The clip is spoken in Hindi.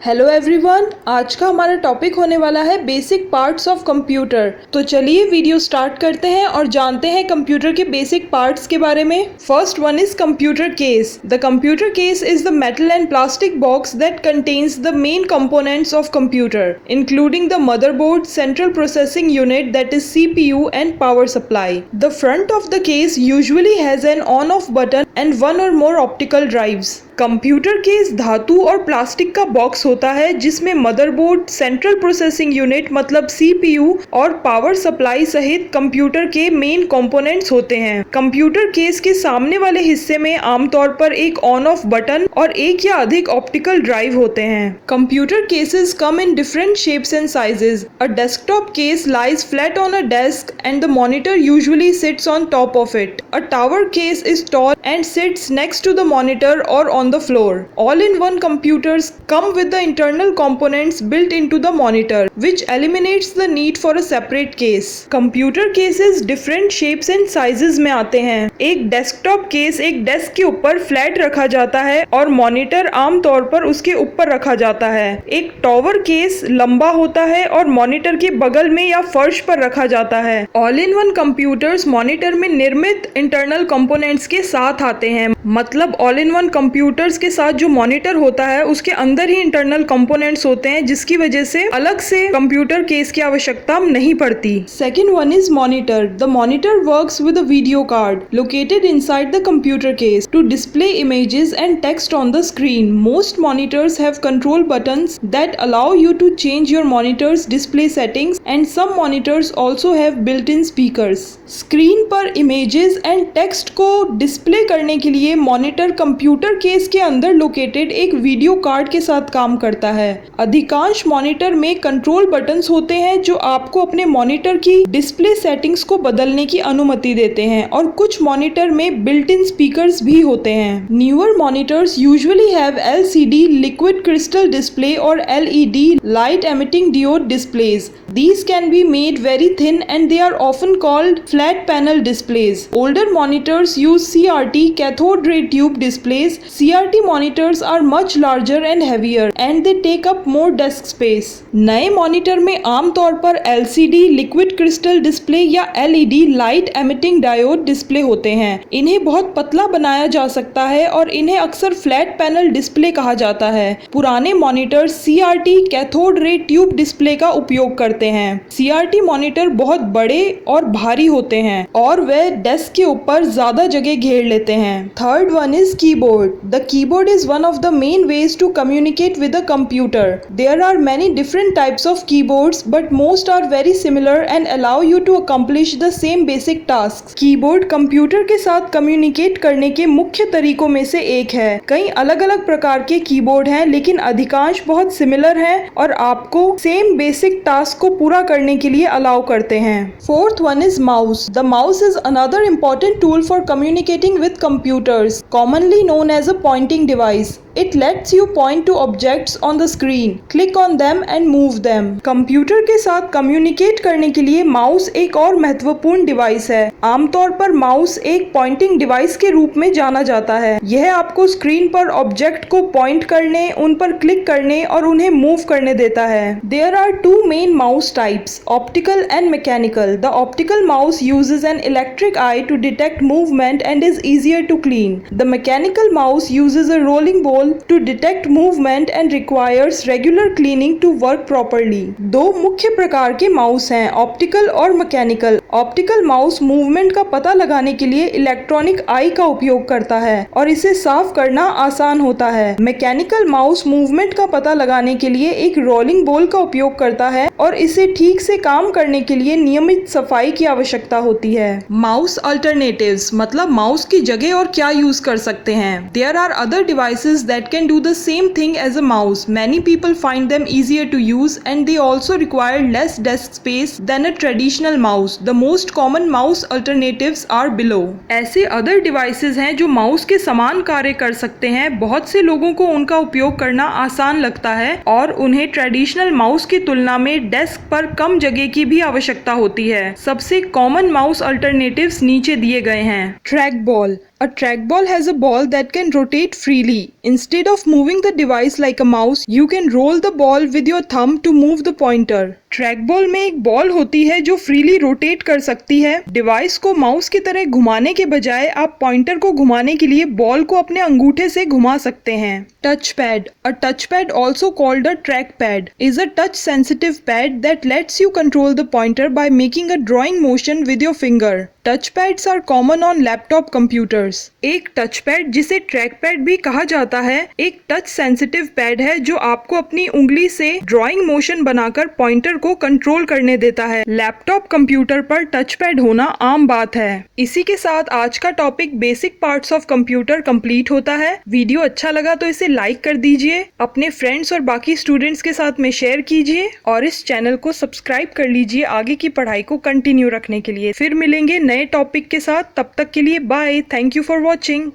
हेलो एवरीवन, आज का हमारा टॉपिक होने वाला है बेसिक पार्ट्स ऑफ कंप्यूटर। तो चलिए वीडियो स्टार्ट करते हैं और जानते हैं कंप्यूटर के बेसिक पार्ट्स के बारे में। First one is computer case. The computer case is the metal and plastic box that contains the main components of computer including the motherboard, central processing unit that is CPU and power supply. The front of the case usually has an on-off button and one or more optical drives. Computer case धातु और प्लास्टिक का बॉक्स होता है जिसमें मदरबोर्ड, सेंट्रल प्रोसेसिंग यूनिट मतलब CPU और पावर सप्लाई सहित कंप्यूटर के मेन कंपोनेंट्स होते हैं। कंप्यूटर केस के सामने वाले हिस्से में आमतौर पर एक ऑन ऑफ बटन और एक या अधिक ऑप्टिकल ड्राइव होते हैं। Computer cases come in different shapes and sizes. A desktop case lies flat on a desk and the monitor usually sits on top of it. A tower case is tall and sits next to the monitor or on the floor. All-in-one computers come with the internal components built into the monitor, which eliminates the need for a separate case. Computer cases different shapes and sizes में आते हैं। एक डेस्कटॉप केस एक डेस्क के ऊपर फ्लैट रखा जाता है और मॉनिटर आमतौर पर उसके ऊपर रखा जाता है। एक टॉवर केस लंबा होता है और मॉनिटर के बगल में या फर्श पर रखा जाता है। ऑल-इन-वन कंप्यूटर्स मॉनिटर में निर्मित इंटरनल कंपोनेंट्स के साथ आते हैं, मतलब ऑल-इन-वन कंप्यूटर्स के साथ जो मॉनिटर होता है उसके अंदर ही इंटरनल कंपोनेंट्स होते हैं, जिसकी वजह से अलग से कंप्यूटर केस की आवश्यकता नहीं पड़ती। Second one is monitor. The monitor works with a video card located inside the computer case to display images and text on the screen. Most monitors have control buttons that allow you to change your monitor's display settings and some monitors also have built in speakers. Screen पर इमेजेस एंड टेक्स्ट को डिस्प्ले करने के लिए मॉनिटर कंप्यूटर केस के अंदर लोकेटेड एक वीडियो कार्ड के साथ काम करता है। अधिकांश मॉनिटर में कंट्रोल बटन्स होते हैं जो आपको अपने मॉनिटर की डिस्प्ले सेटिंग्स को बदलने की अनुमति देते हैं और कुछ मॉनिटर में बिल्ट इन स्पीकर्स भी होते हैं। Newer monitors usually have LCD liquid crystal display और LED light emitting diode displays. These can be made very thin and they are often called flat panel displays. Older monitors use CRT cathode ray tube displays. CRT monitors are much larger and heavier and they take up more desk space. नए मॉनिटर में आमतौर पर LCD लिक्विड क्रिस्टल डिस्प्ले या LED light emitting diode display होते हैं। इन्हें बहुत पतला बनाया जा सकता है और इन्हें अक्सर फ्लैट पैनल डिस्प्ले कहा जाता है। पुराने monitor CRT cathode ray tube display का उपयोग करते हैं। CRT मॉनिटर बहुत बड़े और भारी होते हैं और वे डेस्क के ऊपर ज्यादा जगह घेर लेते हैं। Third one is keyboard. The keyboard is one of the main ways to communicate with a computer. There are many different types of keyboards, but most are very similar and allow you to accomplish the same basic tasks. Keyboard computer के साथ कम्युनिकेट करने के मुख्य तरीकों में से एक है। कई अलग-अलग प्रकार के कीबोर्ड हैं, लेकिन अधिकांश बहुत सिमिलर हैं और आपको सेम बेसिक टास्क को पूरा करने के लिए अलाउ करते हैं। Fourth one is mouse. The mouse is another important tool for communicating with computers, commonly known as a pointing device. It lets you point to objects on the screen, click on them and move them. Computer के साथ कम्युनिकेट करने के लिए माउस एक और महत्वपूर्ण डिवाइस है। आमतौर पर माउस एक पॉइंटिंग डिवाइस के रूप में जाना जाता है। यह आपको स्क्रीन पर ऑब्जेक्ट को पॉइंट करने, उन पर क्लिक करने और उन्हें मूव करने देता है। There are two main mouse types, optical and mechanical. The optical mouse uses an electric eye to detect movement and is easier to clean. The mechanical mouse uses a rolling ball to detect movement and requires regular cleaning to work properly. दो मुख्य प्रकार के माउस हैं, ऑप्टिकल और मैकेनिकल। ऑप्टिकल माउस मूवमेंट का पता लगाने के लिए इलेक्ट्रॉनिक आई का उपयोग करता है और इसे साफ करना आसान होता है। मैकेनिकल माउस मूवमेंट का पता लगाने के लिए एक रोलिंग बॉल का उपयोग करता है और इसे ठीक से काम करने के लिए नियमित सफाई की आवश्यकता होती है। माउस अल्टरनेटिव्स मतलब माउस की जगह और क्या यूज कर सकते हैं। There are other devices that can do the same thing as a mouse. Many people find them easier to use and they also require less desk space than a traditional mouse. The most common mouse alternatives are below. ऐसे other devices हैं जो माउस के समान कार्य कर सकते हैं। बहुत से लोगों को उनका उपयोग करना आसान लगता है और उन्हें ट्रेडिशनल माउस की तुलना में डेस्क पर कम जगह की भी आवश्यकता होती है। सबसे कॉमन माउस अल्टरनेटिव्स नीचे दिए गए हैं। Track ball. A trackball has a ball that can rotate freely. Instead of moving the device like a mouse, you can roll the ball with your thumb to move the pointer. Trackball में एक बॉल होती है जो फ्रीली रोटेट कर सकती है। डिवाइस को माउस की तरह घुमाने के बजाय आप पॉइंटर को घुमाने के लिए बॉल को अपने अंगूठे से घुमा सकते हैं। Touch pad. A touch pad, also called a track pad, is a touch sensitive pad that lets you control the pointer by making a drawing motion with your finger. Touch pads are common on laptop computers. एक टच पैड, जिसे ट्रैक पैड भी कहा जाता है, एक टच सेंसिटिव पैड है जो आपको अपनी उंगली से ड्रॉइंग मोशन बनाकर पॉइंटर को कंट्रोल करने देता है। लैपटॉप कंप्यूटर पर टच पैड होना आम बात है। इसी के साथ आज का topic basic parts of computer complete होता है। वीडियो अच्छा लगा तो इसे लाइक कर दीजिए, अपने फ्रेंड्स और बाकी स्टूडेंट्स के साथ में शेयर कीजिए और इस चैनल को सब्सक्राइब कर लीजिए आगे की पढ़ाई को कंटिन्यू रखने के लिए। फिर मिलेंगे नए टॉपिक के साथ, तब तक के लिए bye. Thank you for watching.